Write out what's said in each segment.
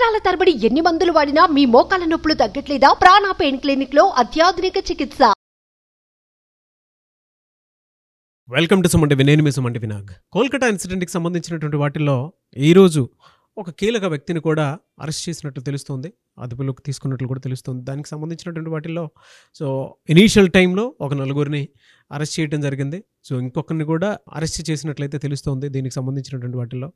సంవత్సరాల తరబడి ఎన్ని మందులు వాడినా మీ మోకాల నొప్పులు తగ్గట్లేదా? ప్రాణ పెయిన్ క్లినిక్ లో అత్యాధునిక చికిత్స. వెల్కమ్ టు సుమంటి నేను మీ సుమంటి వినాగ్. కోల్కతా ఇన్సిడెంట్కి సంబంధించినటువంటి వాటిల్లో ఈరోజు ఒక కీలక వ్యక్తిని కూడా అరెస్ట్ చేసినట్లు తెలుస్తుంది, అదుపులోకి తీసుకున్నట్లు కూడా తెలుస్తుంది. దానికి సంబంధించినటువంటి వాటిల్లో ఇనీషియల్ టైంలో ఒక నలుగురిని అరెస్ట్ చేయడం జరిగింది. ఇంకొకరిని కూడా అరెస్ట్ చేసినట్లయితే తెలుస్తుంది. దీనికి సంబంధించినటువంటి వాటిల్లో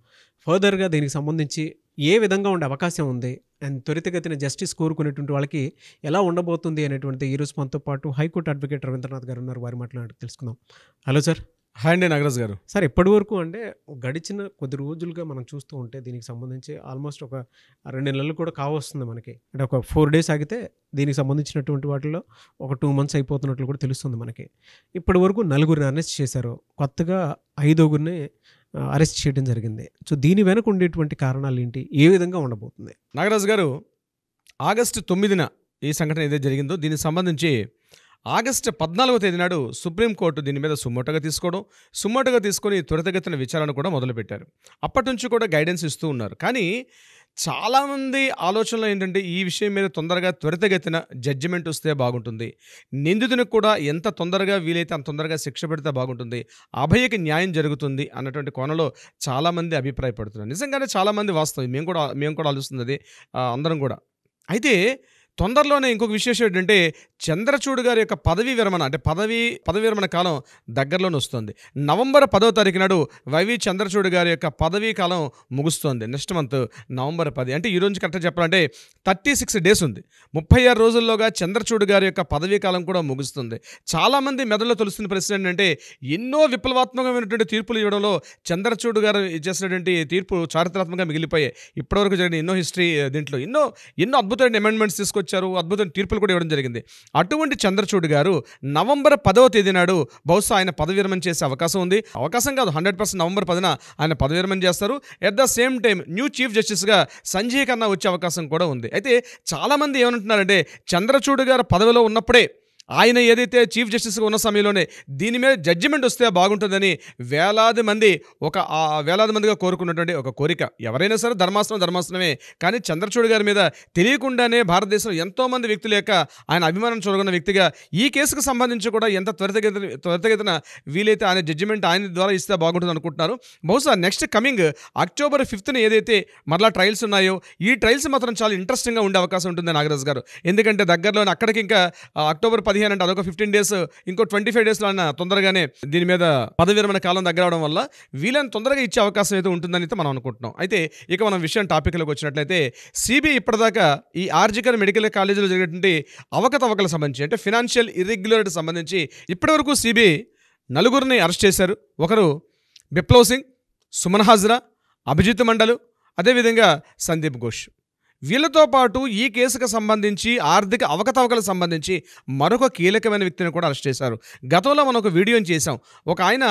ఫర్దర్గా దీనికి సంబంధించి ఏ విధంగా ఉండే అవకాశం ఉంది అండ్ త్వరితగతిన జస్టిస్ కోరుకునేటువంటి వాళ్ళకి ఎలా ఉండబోతుంది అనేటువంటి ఈరోజు మనతో పాటు హైకోర్టు అడ్వకేట్ రవీంద్రనాథ్ గారు ఉన్నారు. వారి మాట్లాడి తెలుసుకుందాం. Hello sir. హాయ్ అండి నాగరాజ్ గారు. సార్, ఎప్పటి వరకు అంటే గడిచిన కొద్ది రోజులుగా మనం చూస్తూ ఉంటే దీనికి సంబంధించి ఆల్మోస్ట్ ఒక 2 నెలలు కూడా కావస్తుంది మనకి. అంటే ఒక 4 days ఆగితే దీనికి సంబంధించినటువంటి వాటిలో ఒక 2 months అయిపోతున్నట్లు కూడా తెలుస్తుంది మనకి. ఇప్పటి వరకు 9గురిని అరెస్ట్ చేశారు, కొత్తగా 5గురిని అరెస్ట్ చేయడం జరిగింది. దీని వెనక ఉండేటువంటి కారణాలు ఏంటి, ఏ విధంగా ఉండబోతుంది? నాగరాజ్ గారు, ఆగస్టు 9న ఈ సంఘటన ఏదైతే జరిగిందో దీనికి సంబంధించి ఆగస్టు 14వ తేదీ నాడు సుప్రీంకోర్టు దీని మీద సుమోటోగా తీసుకొని త్వరితగతిన విచారణ కూడా మొదలుపెట్టారు. అప్పటి నుంచి కూడా గైడెన్స్ ఇస్తూ ఉన్నారు. కానీ చాలామంది ఆలోచనలు ఏంటంటే ఈ విషయం మీద తొందరగా త్వరితగతిన జడ్జిమెంట్ వస్తే బాగుంటుంది, నిందితునికి కూడా ఎంత తొందరగా వీలైతే అంత తొందరగా శిక్ష పెడితే బాగుంటుంది, అభయకి న్యాయం జరుగుతుంది అన్నటువంటి కోణంలో చాలామంది అభిప్రాయపడుతున్నారు. నిజంగానే చాలామంది వాస్తవం, మేము కూడా ఆలోచిస్తుంది అది అందరం కూడా. అయితే తొందరలోనే ఇంకొక విశేషం ఏంటంటే చంద్రచూడ్ గారి యొక్క పదవీ విరమణ అంటే పదవీ విరమణ కాలం దగ్గరలోనే వస్తుంది. నవంబర్ 10వ తారీఖు నాడు వైవి చంద్రచూడ్ గారి యొక్క పదవీ కాలం ముగుస్తుంది. Next month November 10. అంటే ఈ రోజు కరెక్ట్గా చెప్పాలంటే 36 days ఉంది. 36 రోజుల్లోగా చంద్రచూడ్ గారి యొక్క పదవీ కాలం కూడా ముగుస్తుంది. చాలామంది మెదడులో తెలుస్తున్న ప్రశ్న ఏంటంటే ఎన్నో విప్లవాత్మకమైనటువంటి తీర్పులు ఇవ్వడంలో చంద్రచూడ్ గారు చేసినటువంటి తీర్పు చారిత్రాత్మకంగా మిగిలిపోయాయి. ఇప్పటివరకు జరిగిన ఎన్నో హిస్టరీ దీంట్లో ఎన్నో అద్భుతమైన అమెండ్మెంట్స్ తీసుకొచ్చారు, అద్భుతమైన తీర్పులు కూడా ఇవ్వడం జరిగింది. అటువంటి చంద్రచూడ్ గారు నవంబర్ 10వ తేదీ నాడు బహుశా ఆయన పదవి విరమణ చేసే అవకాశం ఉంది. అవకాశం కాదు, 100% నవంబర్ 10న ఆయన పదవి విరమణ చేస్తారు. At the same time new chief జస్టిస్గా సంజయ్ ఖన్నా వచ్చే అవకాశం కూడా ఉంది. అయితే చాలామంది ఏమంటున్నారంటే చంద్రచూడ్ గారు పదవిలో ఉన్నప్పుడే ఆయన ఏదైతే చీఫ్ జస్టిస్గా ఉన్న సమయంలోనే దీని మీద జడ్జిమెంట్ వస్తే బాగుంటుందని వేలాది మందిగా కోరుకున్నటువంటి ఒక కోరిక. ఎవరైనా సరే ధర్మాసనమే, కానీ చంద్రచూడ్ గారి మీద తెలియకుండానే భారతదేశంలో ఎంతోమంది వ్యక్తుల యొక్క ఆయన అభిమానం చూరగొన్న వ్యక్తిగా ఈ కేసుకు సంబంధించి కూడా ఎంత త్వరితగతిన వీలైతే ఆయన జడ్జిమెంట్ ఆయన ద్వారా ఇస్తే బాగుంటుంది అనుకుంటున్నారు. బహుశా నెక్స్ట్ కమింగ్ అక్టోబర్ 5న ఏదైతే మరలా ట్రయల్స్ ఉన్నాయో ఈ ట్రయల్స్ మాత్రం చాలా ఇంట్రెస్టింగ్గా ఉండే అవకాశం ఉంటుంది నాగరాజ్ గారు. ఎందుకంటే దగ్గరలోనే అక్కడికి ఇంకా అక్టోబర్ 15 అంటే అదొక 15 days, ఇంకో 25 daysలో అన్న తొందరగానే దీని మీద పదవి విరమణ కాలం దగ్గర అవడం వల్ల వీళ్ళని తొందరగా ఇచ్చే అవకాశం అయితే ఉంటుందని అయితే మనం అనుకుంటున్నాం. అయితే ఇక మనం విషయం టాపిక్లోకి వచ్చినట్లయితే సిబిఐ ఇప్పటిదాకా ఈ ఆర్జికర్ మెడికల్ కాలేజీలో జరిగినటువంటి అవకతవకలకు సంబంధించి అంటే ఫినాన్షియల్ ఇర్రెగ్యులారిటీ సంబంధించి ఇప్పటివరకు సిబిఐ 9గురిని అరెస్ట్ చేశారు. ఒకరు బిప్లవ్ సింగ్, సుమన్ హాజ్రా, అభిజిత్ మండల్, అదేవిధంగా సందీప్ ఘోష్. వీళ్ళతో పాటు ఈ కేసుకు సంబంధించి ఆర్థిక అవకతవకలకు సంబంధించి మరొక కీలకమైన వ్యక్తిని కూడా అరెస్ట్ చేశారు. గతంలో మనం ఒక వీడియోని చేశాం. ఒక ఆయన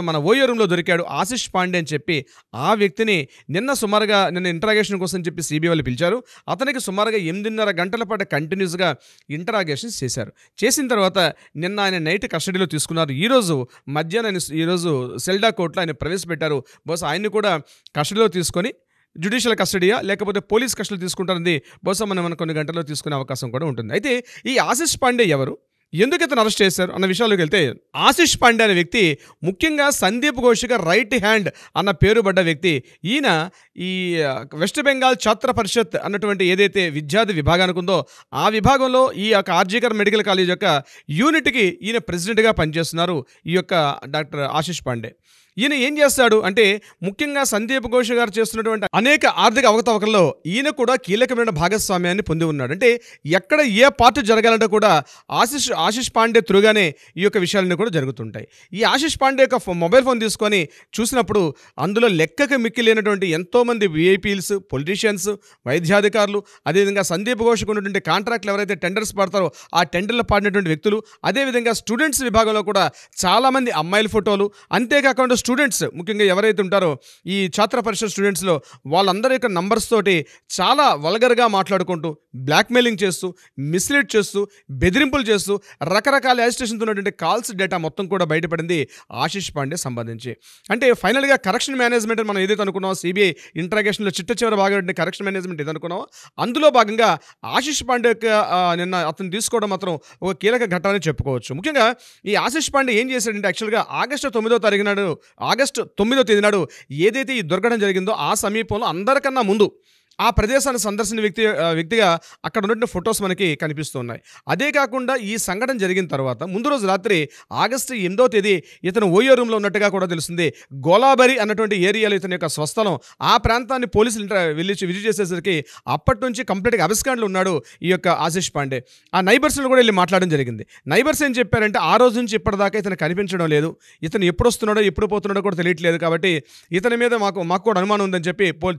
మన ఓయో రూమ్లో దొరికాడు, ఆశిష్ పాండే అని చెప్పి. ఆ వ్యక్తిని నిన్న ఇంటరాగేషన్ కోసం చెప్పి సిబిఐ వాళ్ళు పిలిచారు. అతనికి సుమారుగా 8.5 గంటల పాటు కంటిన్యూస్గా ఇంటరాగేషన్స్ చేశారు. చేసిన తర్వాత నిన్న ఆయన నైట్ కస్టడీలో తీసుకున్నారు. ఈరోజు సెల్డా కోర్టులో ఆయన ప్రవేశపెట్టారు. బహుశా ఆయన్ని కూడా కస్టడీలో తీసుకొని జ్యుడిషియల్ కస్టడీయా లేకపోతే పోలీస్ కస్టడీ తీసుకుంటారని బహుశా మనం కొన్ని గంటల్లో తీసుకునే అవకాశం కూడా ఉంటుంది. అయితే ఈ ఆశిష్ పాండే ఎవరు, ఎందుకు ఇతను అరెస్ట్ చేశారు అన్న విషయాల్లోకి వెళ్తే ఆశిష్ పాండే అనే వ్యక్తి ముఖ్యంగా సందీప్ ఘోష్గా రైట్ హ్యాండ్ అన్న పేరు పడ్డ వ్యక్తి. ఈయన ఈ వెస్ట్ బెంగాల్ ఛాత్ర పరిషత్ అన్నటువంటి ఏదైతే విద్యార్థి విభాగానికి ఉందో ఆ విభాగంలో ఈ యొక్క ఆర్జికర్ మెడికల్ కాలేజ్ యొక్క యూనిట్కి ఈయన ప్రెసిడెంట్గా పనిచేస్తున్నారు ఈ యొక్క డాక్టర్ ఆశిష్ పాండే. ఈయన ఏం చేస్తాడు అంటే ముఖ్యంగా సందీప్ ఘోష్ గారు చేస్తున్నటువంటి అనేక ఆర్థిక అవకతవకల్లో ఈయన కూడా కీలకమైన భాగస్వామ్యాన్ని పొంది ఉన్నాడు. అంటే ఎక్కడ ఏ పార్ట్ జరగాలంటే కూడా ఆశిష్ పాండే త్రూగానే ఈ యొక్క విషయాలన్నీ కూడా జరుగుతుంటాయి. ఈ ఆశిష్ పాండే యొక్క మొబైల్ ఫోన్ తీసుకొని చూసినప్పుడు అందులో లెక్కకు మిక్కిలేనటువంటి ఎంతోమంది విఐపీల్స్, పొలిటీషియన్స్, వైద్యాధికారులు, అదేవిధంగా సందీప్ ఘోష్కు ఉన్నటువంటి కాంట్రాక్ట్లు ఎవరైతే టెండర్స్ పడతారో ఆ టెండర్లు పాడినటువంటి వ్యక్తులు, అదేవిధంగా స్టూడెంట్స్ విభాగంలో కూడా చాలామంది అమ్మాయిల ఫోటోలు, అంతేకాకుండా స్టూడెంట్స్ ముఖ్యంగా ఎవరైతే ఉంటారో ఈ ఛాత్ర పరిషత్ స్టూడెంట్స్లో వాళ్ళందరి యొక్క నంబర్స్ తోటి చాలా వల్గర్గా మాట్లాడుకుంటూ బ్లాక్మెయిలింగ్ చేస్తూ మిస్లీడ్ చేస్తూ బెదిరింపులు చేస్తూ రకరకాల యాజిటేషన్తో ఉన్నటువంటి కాల్స్ డేటా మొత్తం కూడా బయటపడింది ఆశిష్ పాండే సంబంధించి. అంటే ఫైనల్గా కరెక్షన్ మేనేజ్మెంట్ మనం ఏదైతే అనుకున్నామో సిబిఐ ఇంట్రాగేషన్లో చిట్ట చివరి భాగం కరెక్షన్ మేనేజ్మెంట్ ఏది అనుకున్నామో అందులో భాగంగా ఆశిష్ పాండే యొక్క నిన్న అతను తీసుకోవడం మాత్రం ఒక కీలక ఘట్టాన్ని చెప్పుకోవచ్చు. ముఖ్యంగా ఈ ఆశిష్ పాండే ఏం చేశాడంటే యాక్చువల్గా ఆగస్టు 9వ తేదీ నాడు ఏదైతే ఈ దుర్ఘటన జరిగిందో ఆ సమీపంలో అందరికన్నా ముందు ఆ ప్రదేశాన్ని సందర్శించిన వ్యక్తిగా అక్కడ ఉన్నటువంటి ఫొటోస్ మనకి కనిపిస్తున్నాయి. అదే కాకుండా ఈ సంఘటన జరిగిన తర్వాత ముందు రోజు రాత్రి ఆగస్టు 8వ తేదీ ఇతను ఓయో రూమ్లో ఉన్నట్టుగా కూడా తెలుస్తుంది. గోలాబరి అన్నటువంటి ఏరియాలో ఇతని యొక్క స్వస్థలం. ఆ ప్రాంతాన్ని పోలీసులు విజిట్ చేసేసరికి అప్పటి నుంచి కంప్లీట్గా అబస్కాండ్లో ఉన్నాడు ఈ యొక్క ఆశిష్ పాండే. ఆ నైబర్స్ని కూడా వెళ్ళి మాట్లాడడం జరిగింది. నైబర్స్ ఏం చెప్పారంటే ఆ రోజు నుంచి ఇప్పటిదాకా ఇతను కనిపించడం లేదు, ఇతను ఎప్పుడు వస్తున్నాడో ఎప్పుడు పోతున్నాడో కూడా తెలియట్లేదు, కాబట్టి ఇతని మీద మాకు కూడా అనుమానం ఉందని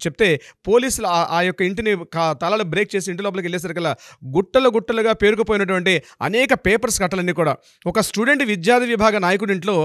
చెప్తే పోలీసులు ఆ యొక్క ఇంటిని తలాలు బ్రేక్ చేసి ఇంటి లోపలికి వెళ్ళేసరికల్లా గుట్టలుగా పేరుకుపోయినటువంటి అనేక పేపర్స్ కట్టలన్నీ కూడా ఒక స్టూడెంట్ విద్యార్థి విభాగ నాయకుడి ఇంట్లో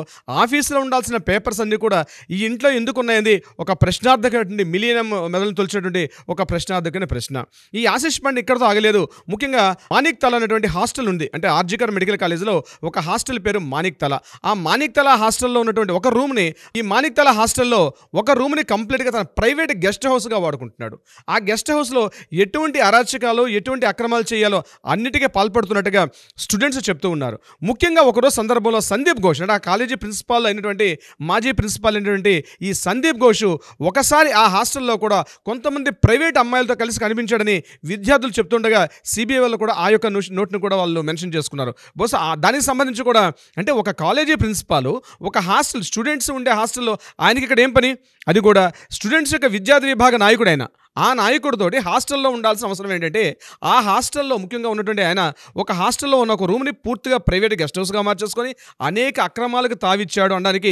ఆఫీసులో ఉండాల్సిన పేపర్స్ అన్నీ కూడా ఈ ఇంట్లో ఎందుకు ఉన్నాయండి ఒక ప్రశ్నార్థకటువంటి మిలియనం మెదలు తొలిచినటువంటి ఒక ప్రశ్నార్థకమైన ప్రశ్న. ఈ ఆశిష్ పాండే ఇక్కడతో ఆగలేదు. ముఖ్యంగా మాణిక్ తల అనేటువంటి హాస్టల్ ఉంది, అంటే ఆర్జికర్ మెడికల్ కాలేజ్లో ఒక హాస్టల్ పేరు మాణిక్ తల. ఆ మాణిక్ తల హాస్టల్లో ఉన్నటువంటి ఒక రూమ్ని ఈ మాణిక్ తల హాస్టల్లో ఒక రూమ్ని కంప్లీట్గా తన ప్రైవేట్ గెస్ట్ హౌస్గా వాడుకుంటున్నాడు. ఆ గెస్ట్ హౌస్లో ఎటువంటి అరాచకాలు ఎటువంటి అక్రమాలు చేయాలో అన్నిటికీ పాల్పడుతున్నట్టుగా స్టూడెంట్స్ చెప్తూ ఉన్నారు. ముఖ్యంగా ఒకరోజు సందర్భంలో సందీప్ ఘోష్ అంటే ఆ కాలేజీ ప్రిన్సిపాల్ అయినటువంటి మాజీ ప్రిన్సిపాల్ అయినటువంటి ఈ సందీప్ ఘోష్ ఒకసారి ఆ హాస్టల్లో కూడా కొంతమంది ప్రైవేట్ అమ్మాయిలతో కలిసి కనిపించాడని విద్యార్థులు చెప్తుండగా సిబిఐ వాళ్ళు కూడా ఆ యొక్క నోట్ని కూడా వాళ్ళు మెన్షన్ చేసుకున్నారు. బహుశా దానికి సంబంధించి కూడా అంటే ఒక కాలేజీ ప్రిన్సిపాల్ ఒక హాస్టల్ స్టూడెంట్స్ ఉండే హాస్టల్లో ఆయనకి ఇక్కడ ఏం పని, అది కూడా స్టూడెంట్స్ యొక్క విద్యార్థి విభాగ నాయకుడైన ఆ నాయకుడితోటి హాస్టల్లో ఉండాల్సిన అవసరం ఏంటంటే ఆ హాస్టల్లో ముఖ్యంగా ఉన్నటువంటి ఆయన ఒక హాస్టల్లో ఉన్న ఒక రూమ్ని పూర్తిగా ప్రైవేట్ గెస్ట్ హౌస్గా మార్చేసుకొని అనేక అక్రమాలకు తావిచ్చాడు అనడానికి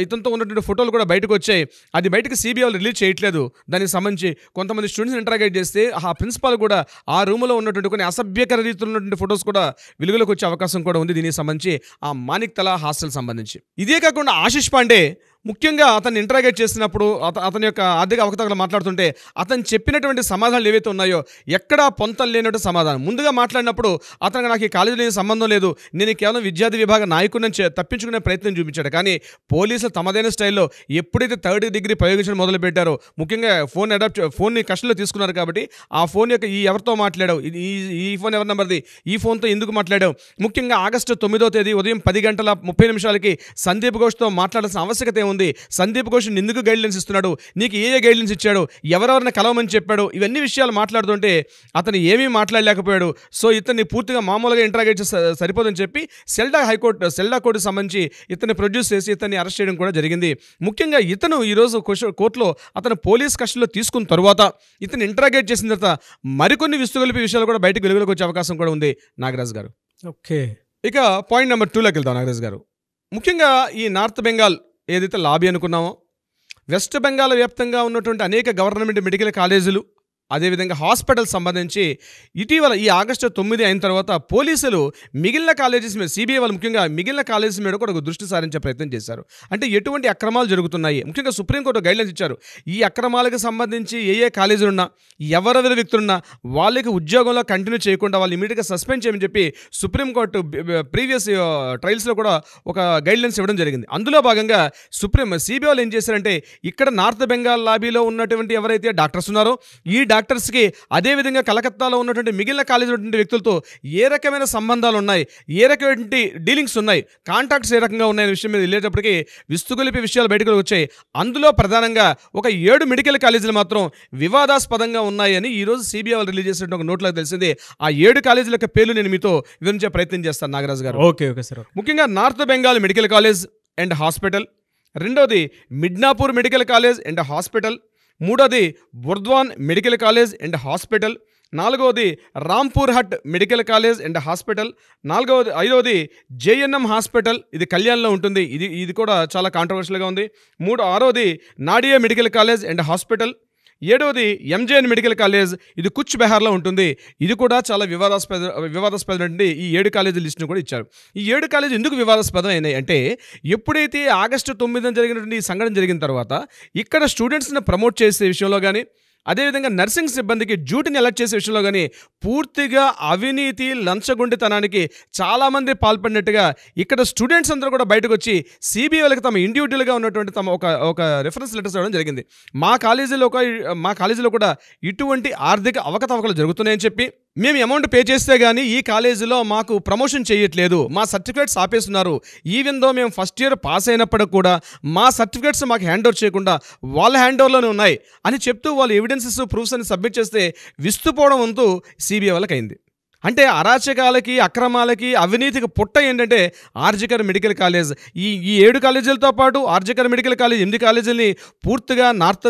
ఇతనితో ఉన్నటువంటి ఫోటోలు కూడా బయటకు వచ్చాయి. అది బయటకు సిబిఐ వాళ్ళు రిలీజ్ చేయట్లేదు. దానికి సంబంధించి కొంతమంది స్టూడెంట్స్ ఇంటరాగేట్ చేస్తే ఆ ప్రిన్సిపాల్ కూడా ఆ రూమ్లో ఉన్నటువంటి కొన్ని అసభ్యకర రీతిలో ఉన్నటువంటి ఫొటోస్ కూడా వెలుగులోకి వచ్చే అవకాశం కూడా ఉంది. దీనికి సంబంధించి ఆ మాణిక్ తల హాస్టల్ సంబంధించి. ఇదే కాకుండా ఆశిష్ పాండే ముఖ్యంగా అతన్ని ఇంటరాగేట్ చేసినప్పుడు అతని యొక్క ఆర్థిక అవకతవకలు మాట్లాడుతుంటే అతను చెప్పినటువంటి సమాధానాలు ఏవైతే ఉన్నాయో ఎక్కడా పొంతలు లేనట్టు సమాధానం. ముందుగా మాట్లాడినప్పుడు అతనికి నాకు ఈ కాలేజీలో సంబంధం లేదు, నేను కేవలం విద్యార్థి విభాగ నాయకుడిని తప్పించుకునే ప్రయత్నం చూపించాడు. కానీ పోలీసులు తమదైన స్టైల్లో ఎప్పుడైతే 3rd డిగ్రీ ప్రయోగించడం మొదలుపెట్టారో ముఖ్యంగా ఫోన్ని కస్టడీలో తీసుకున్నారు కాబట్టి ఆ ఫోన్ యొక్క ఎవరితో మాట్లాడావు, ఈ ఫోన్ ఎవరి నెంబర్ది, ఈ ఫోన్తో ఎందుకు మాట్లాడావు, ముఖ్యంగా ఆగస్టు 9వ తేదీ ఉదయం 10:30 సందీప్ ఘోష్తో మాట్లాడాల్సిన ఆవశ్యకత ఉంది. సందీప్ ఘోష్ ఎందుకు గైడ్లైన్స్ ఇస్తున్నాడు, నీకు ఏ గైడ్లైన్స్ ఇచ్చాడు, ఎవరెవరిని కలవమని చెప్పాడు, ఇవన్నీ విషయాలు మాట్లాడుతుంటే అతను ఏమీ మాట్లాడలేకపోయాడు. సో ఇతన్ని పూర్తిగా మామూలుగా ఇంటరాగేట్ చేస్తే సరిపోదని చెప్పి సెల్డా కోర్టుకు సంబంధించి ఇతన్ని ప్రొడ్యూస్ చేసి ఇతన్ని అరెస్ట్ చేయడం కూడా జరిగింది. ముఖ్యంగా ఇతను ఈరోజు కోర్టులో అతను పోలీస్ కస్టడీలో తీసుకున్న తర్వాత ఇతను ఇంటరాగేట్ చేసిన తర్వాత మరికొన్ని విస్తుగొలిపే విషయాలు కూడా బయటకు వెలుగులోకి వచ్చే అవకాశం కూడా ఉంది. నాగరాజ్ గారు ఓకే, ఇక పాయింట్ నెంబర్ 2లోకి వెళ్తాం. నాగరాజ్ గారు ముఖ్యంగా ఈ నార్త్ బెంగాల్ ఏదైతే లాబీ అనుకున్నామో వెస్ట్ బెంగాల్ వ్యాప్తంగా ఉన్నటువంటి అనేక గవర్నమెంట్ మెడికల్ కాలేజీలు అదేవిధంగా హాస్పిటల్ సంబంధించి ఇటీవల ఈ ఆగస్టు 9 అయిన తర్వాత పోలీసులు మిగిలిన కాలేజెస్ మీద సిబిఐ వాళ్ళు ముఖ్యంగా మిగిలిన కాలేజెస్ మీద కూడా ఒక దృష్టి సారించే ప్రయత్నం చేశారు. అంటే ఎటువంటి అక్రమాలు జరుగుతున్నాయి, ముఖ్యంగా సుప్రీంకోర్టు గైడ్లైన్స్ ఇచ్చారు. ఈ అక్రమాలకు సంబంధించి ఏ కాలేజీలున్నా ఎవరెవరి వ్యక్తులున్నా వాళ్ళకి ఉద్యోగంలో కంటిన్యూ చేయకుండా వాళ్ళు ఇమీడియట్గా సస్పెండ్ చేయమని చెప్పి సుప్రీంకోర్టు ప్రీవియస్ ట్రయల్స్లో కూడా ఒక గైడ్లైన్స్ ఇవ్వడం జరిగింది. అందులో భాగంగా సిబిఐ వాళ్ళు ఏం చేశారంటే ఇక్కడ నార్త్ బెంగాల్ లాబీలో ఉన్నటువంటి ఎవరైతే డాక్టర్స్ ఉన్నారో ఈ డాక్టర్స్కి అదేవిధంగా కలకత్తాలో ఉన్నటువంటి మిగిలిన కాలేజీలో ఉన్నటువంటి వ్యక్తులతో ఏ రకమైన సంబంధాలు ఉన్నాయి, ఏ రకమైన డీలింగ్స్ ఉన్నాయి, కాంటాక్ట్స్ ఏ రకంగా ఉన్నాయనే విషయం మీద వెళ్ళేటప్పటికీ విస్తుగొలిపే విషయాలు బయటకు వచ్చాయి. అందులో ప్రధానంగా ఒక 7 మెడికల్ కాలేజీలు మాత్రం వివాదాస్పదంగా ఉన్నాయని ఈరోజు సిబిఐ వాళ్ళు రిలీజ్ చేసిన ఒక నోట్లో తెలిసింది. ఆ 7 కాలేజీల యొక్క పేర్లు నేను మీతో వివరించే ప్రయత్నం చేస్తాను నాగరాజు గారు. Okay sir. ముఖ్యంగా north Bengal medical college and hospital, రెండోది Midnapore medical college and hospital, మూడోది Burdwan medical college and hospital, నాలుగవది Rampurhat medical college and hospital, ఐదవది జేఎన్ఎం హాస్పిటల్, ఇది కళ్యాణ్లో ఉంటుంది, ఇది కూడా చాలా కాంట్రవర్షియల్గా ఉంది. ఆరోది Nadia medical college and hospital, ఏడవది ఎంజేఎన్ మెడికల్ కాలేజ్, ఇది కుచ్ బెహార్లో ఉంటుంది. ఇది కూడా చాలా వివాదాస్పదమైనటువంటి ఈ 7 కాలేజీ లిస్టును కూడా ఇచ్చారు. ఈ 7 కాలేజీ ఎందుకు వివాదాస్పదం అయినాయి అంటే, ఎప్పుడైతే ఆగస్టు 9న జరిగినటువంటి ఈ సంఘటన జరిగిన తర్వాత ఇక్కడ స్టూడెంట్స్ని ప్రమోట్ చేసే విషయంలో కానీ, అదేవిధంగా నర్సింగ్ సిబ్బందికి డ్యూటీని అలర్ట్ చేసే విషయంలో కానీ పూర్తిగా అవినీతి, లంచగొండితనానికి చాలామంది పాల్పడినట్టుగా ఇక్కడ స్టూడెంట్స్ అందరూ కూడా బయటకు వచ్చి సిబిఐలకు తమ ఇండివిజువల్గా ఉన్నటువంటి తమ ఒక రెఫరెన్స్ లెటర్స్ ఇవ్వడం జరిగింది. మా కాలేజీలో కూడా ఇటువంటి ఆర్థిక అవకతవకలు జరుగుతున్నాయని చెప్పి, మేము అమౌంట్ పే చేస్తే కానీ ఈ కాలేజీలో మాకు ప్రమోషన్ చేయట్లేదు, మా సర్టిఫికేట్స్ ఆపేస్తున్నారు, ఈవెన్ దో మేము ఫస్ట్ ఇయర్ పాస్ అయినప్పటికి కూడా మా సర్టిఫికేట్స్ మాకు హ్యాండ్ ఓవర్ చేయకుండా వాళ్ళ హ్యాండ్ ఓవర్లోనే ఉన్నాయి అని చెప్తూ వాళ్ళు ఎవిడెన్సెస్, ప్రూఫ్స్ అని సబ్మిట్ చేస్తే విస్తుపోవడం వంతు సిబిఐ వాళ్ళకి అయింది. అంటే అరాచకాలకి, అక్రమాలకి, అవినీతికి పుట్ట ఏంటంటే ఆర్జికర్ మెడికల్ కాలేజ్. ఈ 7 కాలేజీలతో పాటు ఆర్జికర్ మెడికల్ కాలేజ్ 8 కాలేజీలని పూర్తిగా నార్త్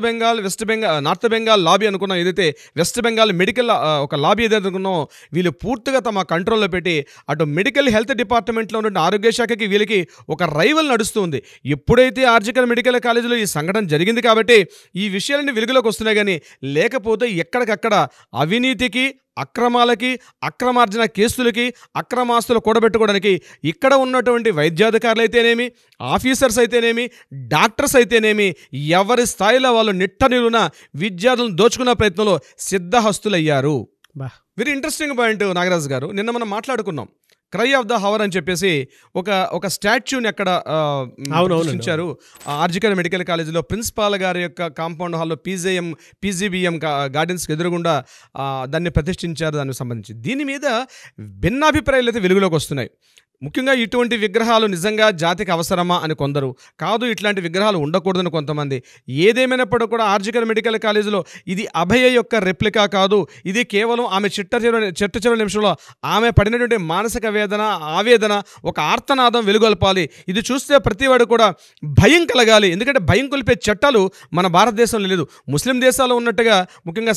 బెంగాల్ లాబీ అనుకున్నాం, ఏదైతే వెస్ట్ బెంగాల్ మెడికల్ ఒక లాబీ ఏదైతే అనుకున్నామో వీళ్ళు పూర్తిగా తమ కంట్రోల్లో పెట్టి అటు మెడికల్ హెల్త్ డిపార్ట్మెంట్లో ఉన్న ఆరోగ్య శాఖకి వీళ్ళకి ఒక రైవల్ నడుస్తుంది. ఎప్పుడైతే ఆర్జికర్ మెడికల్ కాలేజీలో ఈ సంఘటన జరిగింది కాబట్టి ఈ విషయాలన్నీ వెలుగులోకి వస్తున్నాయి, కానీ లేకపోతే ఎక్కడికక్కడ అవినీతికి, అక్రమాలకి, అక్రమార్జన కేసులకి, అక్రమాస్తులు కూడబెట్టుకోవడానికి ఇక్కడ ఉన్నటువంటి వైద్యాధికారులు అయితేనేమి, ఆఫీసర్స్ అయితేనేమి, డాక్టర్స్ అయితేనేమి ఎవరి స్థాయిలో వాళ్ళు నిట్టనిలున విద్యార్థులను దోచుకునే ప్రయత్నంలో సిద్ధహస్తులయ్యారు. వెరీ ఇంట్రెస్టింగ్ పాయింట్ నాగరాజు గారు. నిన్న మనం మాట్లాడుకున్నాం క్రై ఆఫ్ ద హవర్ అని చెప్పేసి ఒక స్టాచ్యూని అక్కడ ప్రదర్శించారు ఆర్జికర్ మెడికల్ కాలేజీలో. ప్రిన్సిపాల్ గారి యొక్క కాంపౌండ్ హాల్లో పీజీబీఎం గార్డెన్స్కి ఎదురుగుండా దాన్ని ప్రతిష్ఠించారు. దానికి సంబంధించి దీని మీద భిన్నాభిప్రాయాలు అయితే వెలుగులోకి వస్తున్నాయి. ముఖ్యంగా ఇటువంటి విగ్రహాలు నిజంగా జాతికి అవసరమా అని కొందరు, కాదు ఇట్లాంటి విగ్రహాలు ఉండకూడదని కొంతమంది. ఏదేమైనప్పుడు కూడా ఆర్జికర్ మెడికల్ కాలేజీలో ఇది అభయ యొక్క రెప్లికా కాదు, ఇది కేవలం ఆమె చిట్ట చివరి నిమిషంలో ఆమె పడినటువంటి మానసిక వేదన, ఆవేదన, ఒక ఆర్తనాదం వెలుగొల్పాలి. ఇది చూస్తే ప్రతివాడు కూడా భయం కలగాలి. ఎందుకంటే భయం కొలిపే చట్టాలు మన భారతదేశంలో లేదు. ముస్లిం దేశాల్లో ఉన్నట్టుగా, ముఖ్యంగా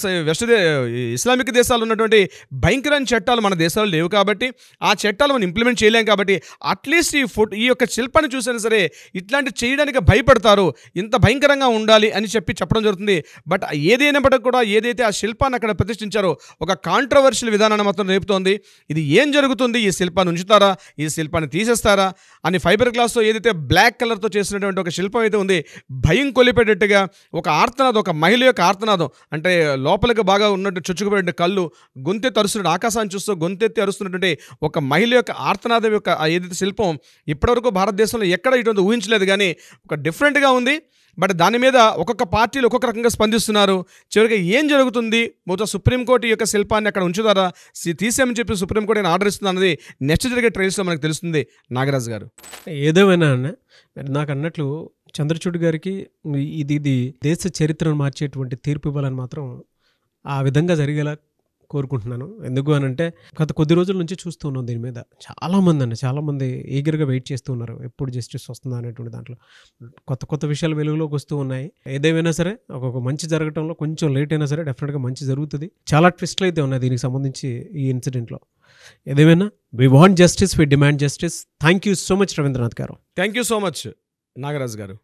ఇస్లామిక్ దేశాలు ఉన్నటువంటి భయంకరమైన చట్టాలు మన దేశంలో లేవు కాబట్టి ఆ చట్టాలు మనం ఇంప్లిమెంట్ చేయలేం. కాబట్టి అట్లీస్ట్ ఈ యొక్క శిల్పాన్ని చూసినా సరే ఇట్లాంటి చేయడానికి భయపడతారు, ఇంత భయంకరంగా ఉండాలి అని చెప్పడం జరుగుతుంది. బట్ ఏదైనప్పటికీ కూడా ఏదైతే ఆ శిల్పాన్ని అక్కడ ప్రతిష్ఠించారో ఒక కాంట్రవర్షియల్ విధానాన్ని మాత్రం రేపుతోంది. ఇది ఏం జరుగుతుంది, ఈ శిల్పాన్ని ఉంచుతారా, ఈ శిల్పాన్ని తీసేస్తారా అని ఫైబర్ గ్లాస్తో ఏదైతే బ్లాక్ కలర్తో చేసినటువంటి ఒక శిల్పం అయితే ఉంది, భయం కొలిపేటట్టుగా ఒక ఆర్తనాదం, ఒక మహిళ యొక్క ఆర్తనాదం, అంటే లోపలికి బాగా ఉన్నట్టు చొచ్చుకుపోయిన కళ్ళు, గొంతెత్తి అరుస్తున్న ఆకాశాన్ని చూస్తూ గొంతెత్తి అరుస్తున్నటువంటి ఒక మహిళ యొక్క ఆర్తనాదం యొక్క ఏదైతే శిల్పం ఇప్పటివరకు భారతదేశంలో ఎక్కడ ఇటువంటి ఊహించలేదు, కానీ ఒక డిఫరెంట్గా ఉంది. బట్ దాని మీద ఒక్కొక్క పార్టీలు ఒక్కొక్క రకంగా స్పందిస్తున్నారు. చివరికి ఏం జరుగుతుంది, మొత్తం సుప్రీంకోర్టు యొక్క శిల్పాన్ని అక్కడ ఉంచుతారా, తీసేమని చెప్పి సుప్రీంకోర్టు ఆర్డర్ ఇస్తుంది అన్నది నెక్స్ట్ జరిగే ట్రయల్స్లో మనకు తెలుస్తుంది. నాగరాజు గారు, ఏదేమైనా నాకు అన్నట్లు చంద్రచూడ్ గారికి ఇది దేశ చరిత్రను మార్చేటువంటి తీర్పు ఇవ్వాలని మాత్రం ఆ విధంగా జరిగేలా కోరుకుంటున్నాను. ఎందుకు అని అంటే గత కొద్ది రోజుల నుంచి చూస్తూ ఉన్నాం దీని మీద చాలామంది ఈగర్గా వెయిట్ చేస్తూ ఉన్నారు, ఎప్పుడు జస్టిస్ వస్తుందా అనేటువంటి దాంట్లో కొత్త విషయాలు వెలుగులోకి వస్తూ ఉన్నాయి. ఏదేమైనా సరే ఒక మంచి జరగడంలో కొంచెం లేట్ అయినా సరే డెఫినెట్గా మంచి జరుగుతుంది. చాలా ట్విస్ట్లు అయితే ఉన్నాయి దీనికి సంబంధించి ఈ ఇన్సిడెంట్లో. ఏదేమైనా we want justice, we demand justice. Thank you so much Ravindranath garu. Thank you so much Nagaraju గారు.